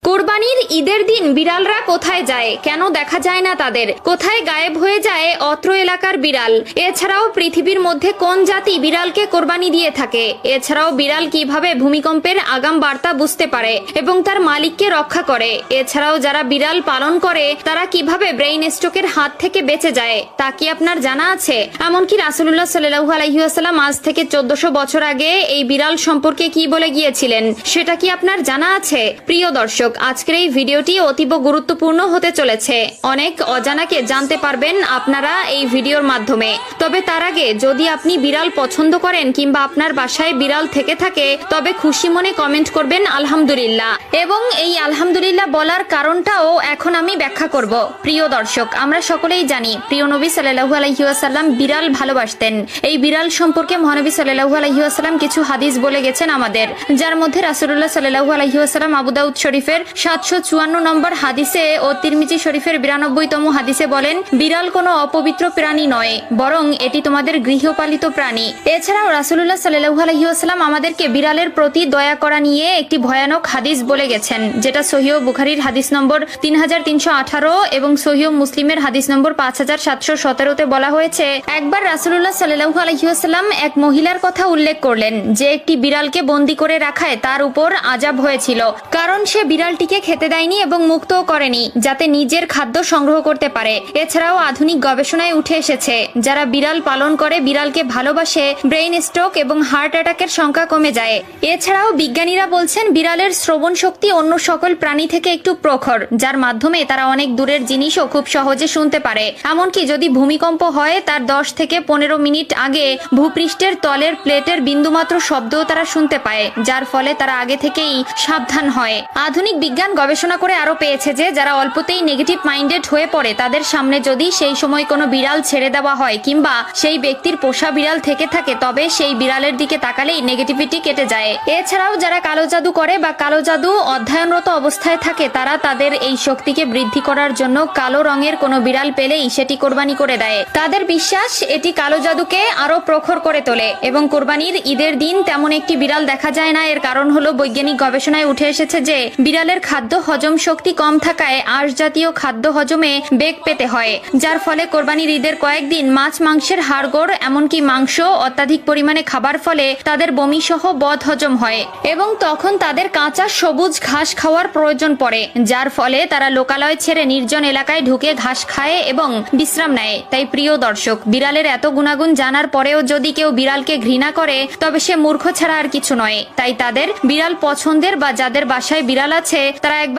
কোরবানির ঈদের দিন বিড়ালরা কোথায় যায়, কেন দেখা যায় না তাদের, কোথায় গায়েব হয়ে যায় অত্র এলাকার বিড়াল? এছাড়াও পৃথিবীর মধ্যে কোন জাতি বিড়ালকে কোরবানি দিয়ে থাকে? এছাড়াও বিড়াল কিভাবে ভূমিকম্পের আগাম বার্তা বুঝতে পারে এবং তার মালিককে রক্ষা করে? এছাড়াও যারা বিড়াল পালন করে তারা কিভাবে ব্রেইন স্ট্রোকের হাত থেকে বেঁচে যায় তা কি আপনার জানা আছে? এমনকি রাসূলুল্লাহ সাল্লাল্লাহু আলাইহি ওয়াসাল্লাম আজ থেকে 1400 বছর আগে এই বিড়াল সম্পর্কে কি বলে গিয়েছিলেন সেটা কি আপনার জানা আছে? প্রিয় দর্শক, আজকের এই ভিডিওটি অতীব গুরুত্বপূর্ণ হতে চলেছে। অনেক অজানাকে জানতে পারবেন আপনারা এই ভিডিওর মাধ্যমে। তবে তার আগে যদি আপনি বিড়াল পছন্দ করেন কিংবা আপনার বাসায় বিড়াল থেকে থাকে তবে খুশি মনে কমেন্ট করবেন আলহামদুলিল্লাহ, এবং এই আলহামদুলিল্লাহ বলার কারণটাও এখন আমি ব্যাখ্যা করব। প্রিয় দর্শক, আমরা সকলেই জানি প্রিয় নবী সাল্লাল্লাহু আলাইহি ওয়াসাল্লাম বিড়াল ভালোবাসতেন। এই বিড়াল সম্পর্কে মহানবী সাল্লাল্লাহু আলাইহি ওয়াসাল্লাম কিছু হাদিস বলে গেছেন আমাদের, যার মধ্যে রাসূলুল্লাহ সাল্লাল্লাহু আলাইহি ওয়াসাল্লাম আবু দাউদ শরীফের 754 নম্বর হাদিসে ও তিরমিজি শরীফের 92তম হাদিসে বলেন, বিড়াল কোনো অপবিত্র প্রাণী নয়, বরং এটি তোমাদের গৃহপালিত প্রাণী। এছাড়াও রাসূলুল্লাহ সাল্লাল্লাহু আলাইহি ওয়াসাল্লাম আমাদেরকে বিড়ালের প্রতি দয়া করা নিয়ে একটি ভয়ানক হাদিস বলে গেছেন, যেটা সহিহ বুখারীর হাদিস নম্বর 3318 এবং সহিহ মুসলিমের হাদিস নম্বর 5717তে বলা হয়েছে, একবার রাসূলুল্লাহ সাল্লাল্লাহু আলাইহি ওয়াসাল্লাম এক মহিলার কথা উল্লেখ করলেন যে একটি বিড়ালকে বন্দী করে রাখায় তার উপর আযাব হয়েছিল, কারণ সে বিড়ালটিকে খেতে দেয়নি এবং মুক্তও করেনি যাতে নিজের খাদ্য সংগ্রহ করতে পারে। এছাড়াও আধুনিক গবেষণায় উঠে এসেছে যারা বিড়াল পালন করে বিড়ালকে ভালোবাসে ব্রেইন স্ট্রোক এবং হার্ট অ্যাটাকের সংখ্যা কমে যায়। এছাড়াও বিজ্ঞানীরা বলছেন বিড়ালের শ্রবণ শক্তি অন্য সকল প্রাণী থেকে একটু প্রখর, যার মাধ্যমে তারা অনেক দূরের জিনিসও খুব সহজে শুনতে পারে। এমনকি যদি ভূমিকম্প হয় তার 10 থেকে 15 মিনিট আগে ভূপৃষ্ঠের তলের প্লেটের বিন্দুমাত্র শব্দও তারা শুনতে পায়, যার ফলে তারা আগে থেকেই সাবধান হয়। আধুনিক বিজ্ঞান গবেষণা করে আরো পেয়েছে যে যারা অল্পতেই নেগেটিভ মাইন্ডেড হয়ে পড়ে তাদের সামনে যদি সেই সময় কোনো বিড়াল ছেড়ে দেওয়া হয় কিংবা সেই ব্যক্তির পোষা বিড়াল থেকে থাকে তবে সেই বিড়ালের দিকে তাকালেই নেগেটিভিটি কেটে যায়। এছাড়াও যারা কালো জাদু করে বা কালো জাদু অধ্যয়নরত অবস্থায় থাকে তারা তাদের এই শক্তিকে বৃদ্ধি করার জন্য কালো রঙের কোনো বিড়াল পেলেই সেটি কোরবানি করে দেয়। তাদের বিশ্বাস এটি কালো জাদুকে আরো প্রখর করে তোলে এবং কোরবানির ঈদের দিন তেমন একটি বিড়াল দেখা যায় না। এর কারণ হলো বৈজ্ঞানিক গবেষণায় উঠে এসেছে যে বিড়ালের খাদ্য হজম শক্তি কম থাকায় আঁশ জাতীয় খাদ্য হজমে বেগ পেতে হয়, যার ফলে কোরবানির ঈদের কয়েকদিন মাছ মাংসের হাড়গোড় এমনকি মাংস অত্যাধিক পরিমাণে খাবার ফলে তাদের বমি সহ বদ হজম হয় এবং তখন তাদের কাঁচা সবুজ ঘাস খাওয়ার প্রয়োজন পড়ে, যার ফলে তারা লোকালয় ছেড়ে নির্জন এলাকায় ঢুকে ঘাস খায় এবং বিশ্রাম নেয়। তাই প্রিয় দর্শক, বিড়ালের এত গুণাগুণ জানার পরেও যদি কেউ বিড়ালকে ঘৃণা করে তবে সে মূর্খ ছাড়া আর কিছু নয়। তাই তাদের বিড়াল পছন্দের বা যাদের বাসায় বিড়াল আছে তারা একবার